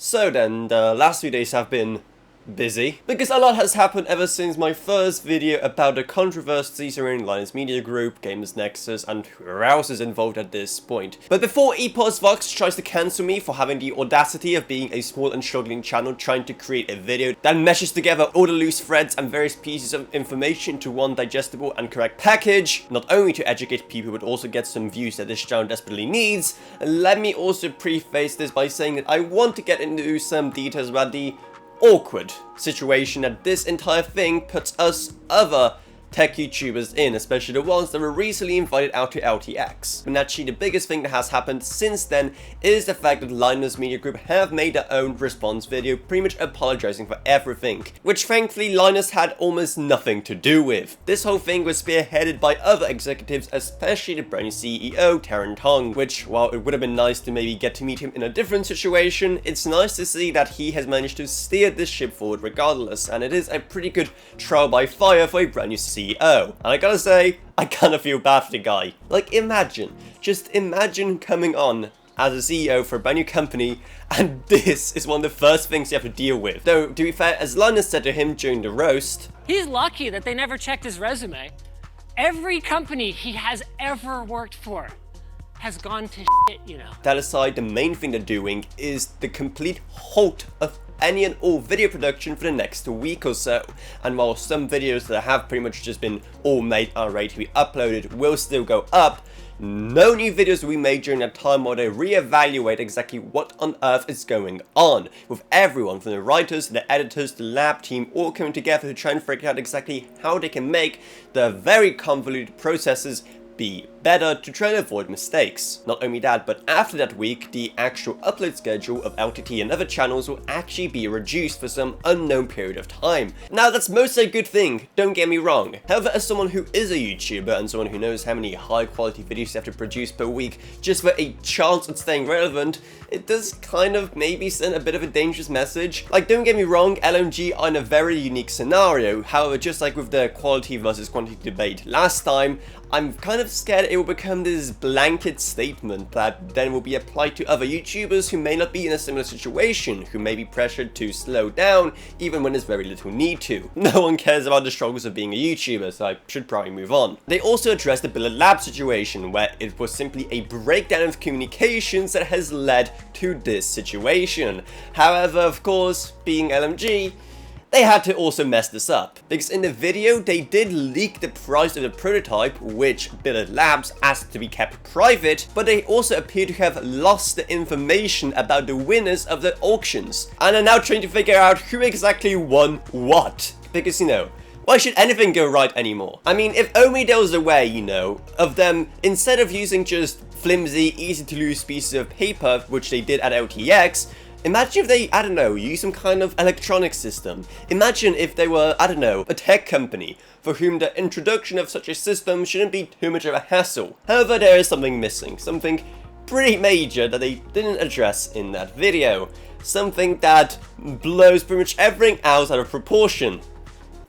So then, the last few days have been busy, because a lot has happened ever since my first video about the controversy surrounding Linus Media Group, Gamers Nexus, and who else is involved at this point. But before ePostVox tries to cancel me for having the audacity of being a small and struggling channel trying to create a video that meshes together all the loose threads and various pieces of information into one digestible and correct package, not only to educate people but also get some views that this channel desperately needs, let me also preface this by saying that I want to get into some details about the awkward situation that this entire thing puts us other tech YouTubers in, especially the ones that were recently invited out to LTX. And actually the biggest thing that has happened since then is the fact that Linus Media Group have made their own response video pretty much apologizing for everything, which thankfully Linus had almost nothing to do with. This whole thing was spearheaded by other executives, especially the brand new CEO, Taron Tong, which, while it would have been nice to maybe get to meet him in a different situation, it's nice to see that he has managed to steer this ship forward regardless, and it is a pretty good trial by fire for a brand new CEO. And I gotta say, I kinda feel bad for the guy. Like, just imagine coming on as a CEO for a brand new company, and this is one of the first things you have to deal with. Though, to be fair, as Linus said to him during the roast, he's lucky that they never checked his resume. Every company he has ever worked for has gone to shit, you know. That aside, the main thing they're doing is the complete halt of any and all video production for the next week or so. And while some videos that have pretty much just been all made are ready to be uploaded will still go up, no new videos will be made during that time while they reevaluate exactly what on earth is going on, with everyone from the writers to the editors to the lab team all coming together to try and figure out exactly how they can make the very convoluted processes be better to try and avoid mistakes. Not only that, but after that week, the actual upload schedule of LTT and other channels will actually be reduced for some unknown period of time. Now, that's mostly a good thing, don't get me wrong. However, as someone who is a YouTuber and someone who knows how many high quality videos you have to produce per week just for a chance at staying relevant, it does kind of maybe send a bit of a dangerous message. Like, don't get me wrong, LMG are in a very unique scenario. However, just like with the quality versus quantity debate last time, I'm kind of scared it will become this blanket statement that then will be applied to other YouTubers who may not be in a similar situation, who may be pressured to slow down even when there's very little need to. No one cares about the struggles of being a YouTuber, so I should probably move on. They also addressed the Billet Labs situation, where it was simply a breakdown of communications that has led to this situation. However, of course, being LMG, they had to also mess this up, because in the video they did leak the price of the prototype, which Billet Labs asked to be kept private, but they also appear to have lost the information about the winners of the auctions, and are now trying to figure out who exactly won what. Because, you know, why should anything go right anymore? I mean, if only there was a way, you know, of them, instead of using just flimsy, easy to lose pieces of paper, which they did at LTX, imagine if they, I don't know, use some kind of electronic system. Imagine if they were, I don't know, a tech company for whom the introduction of such a system shouldn't be too much of a hassle. However, there is something missing, something pretty major that they didn't address in that video. Something that blows pretty much everything else out of proportion.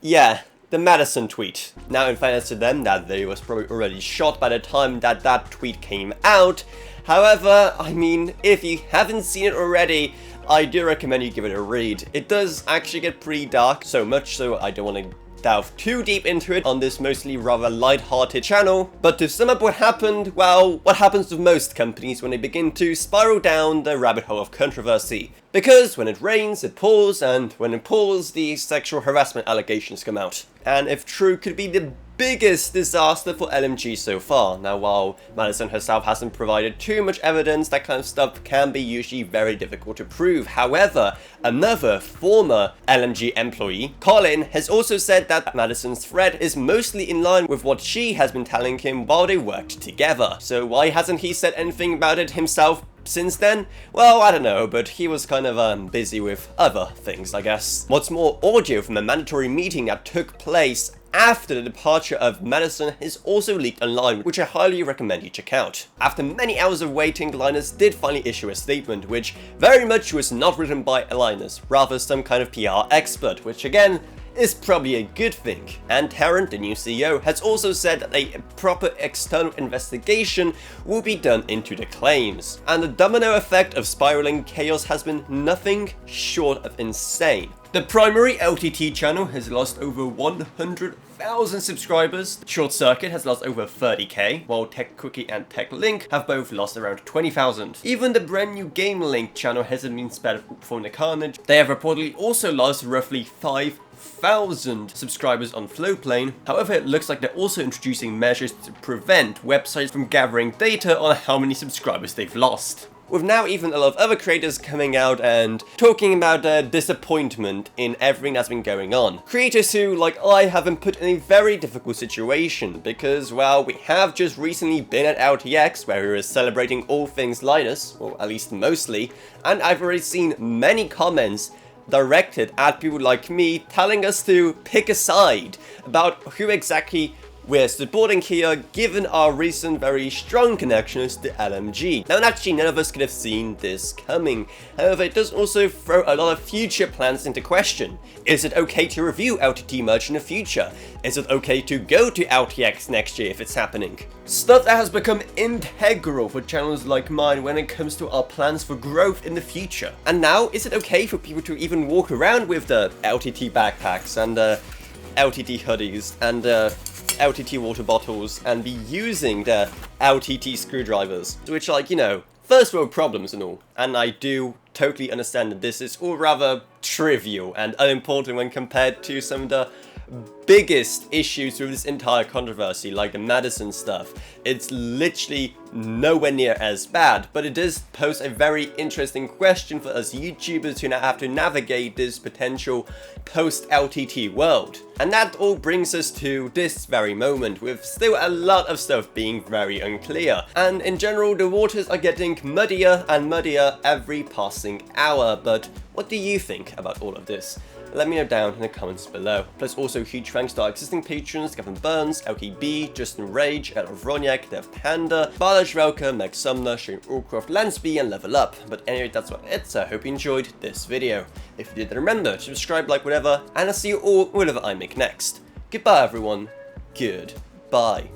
Yeah, the Madison tweet. Now, in fairness to them, that video was probably already shot by the time that that tweet came out. However, I mean, if you haven't seen it already, I do recommend you give it a read. It does actually get pretty dark, so much so I don't want to delve too deep into it on this mostly rather light-hearted channel. But to sum up what happened, well, what happens with most companies when they begin to spiral down the rabbit hole of controversy. Because when it rains, it pours, and when it pours, the sexual harassment allegations come out. And if true, could be the biggest disaster for LMG so far. Now, while Madison herself hasn't provided too much evidence, that kind of stuff can be usually very difficult to prove. However, another former LMG employee, Colin, has also said that Madison's thread is mostly in line with what she has been telling him while they worked together. So why hasn't he said anything about it himself since then? Well, I don't know, but he was kind of busy with other things, I guess. What's more, audio from a mandatory meeting that took place after the departure of Madison is also leaked online, which I highly recommend you check out. After many hours of waiting, Linus did finally issue a statement, which very much was not written by Linus, rather some kind of PR expert, which again, is probably a good thing. And Terran, the new CEO, has also said that a proper external investigation will be done into the claims. And the domino effect of spiraling chaos has been nothing short of insane. The primary LTT channel has lost over 100,000 subscribers, Short Circuit has lost over 30k, while Tech Quickie and Tech Link have both lost around 20,000. Even the brand new Game Link channel hasn't been spared from the carnage. They have reportedly also lost roughly 5,000 subscribers on Flowplane. However, it looks like they're also introducing measures to prevent websites from gathering data on how many subscribers they've lost. With now even a lot of other creators coming out and talking about their disappointment in everything that's been going on. Creators who, like I, have been put in a very difficult situation because, well, we have just recently been at LTX where we were celebrating all things Linus, or at least mostly, and I've already seen many comments directed at people like me telling us to pick a side about who exactly we're supporting here, given our recent very strong connections to LMG. Now, actually, none of us could have seen this coming. However, it does also throw a lot of future plans into question. Is it okay to review LTT merch in the future? Is it okay to go to LTX next year if it's happening? Stuff that has become integral for channels like mine when it comes to our plans for growth in the future. And now, is it okay for people to even walk around with the LTT backpacks and LTT hoodies and LTT water bottles and be using the LTT screwdrivers, which, like, you know, first world problems and all. And I do totally understand that this is all rather trivial and unimportant when compared to some of the biggest issues with this entire controversy, like the Madison stuff. It's literally nowhere near as bad, but it does pose a very interesting question for us YouTubers who now have to navigate this potential post-LTT world. And that all brings us to this very moment, with still a lot of stuff being very unclear. And in general, the waters are getting muddier and muddier every passing hour, but what do you think about all of this? Let me know down in the comments below. Plus also huge thanks to our existing patrons, Gavin Burns, LKB, Justin Rage, Ella Vroniak, Dev Panda, Balaj Relka, Meg Sumner, Shane Allcroft, Lansby, and Level Up. But anyway, that's what it is, so I hope you enjoyed this video. If you did, remember to subscribe, like, whatever, and I'll see you all whenever I make next. Goodbye everyone, goodbye.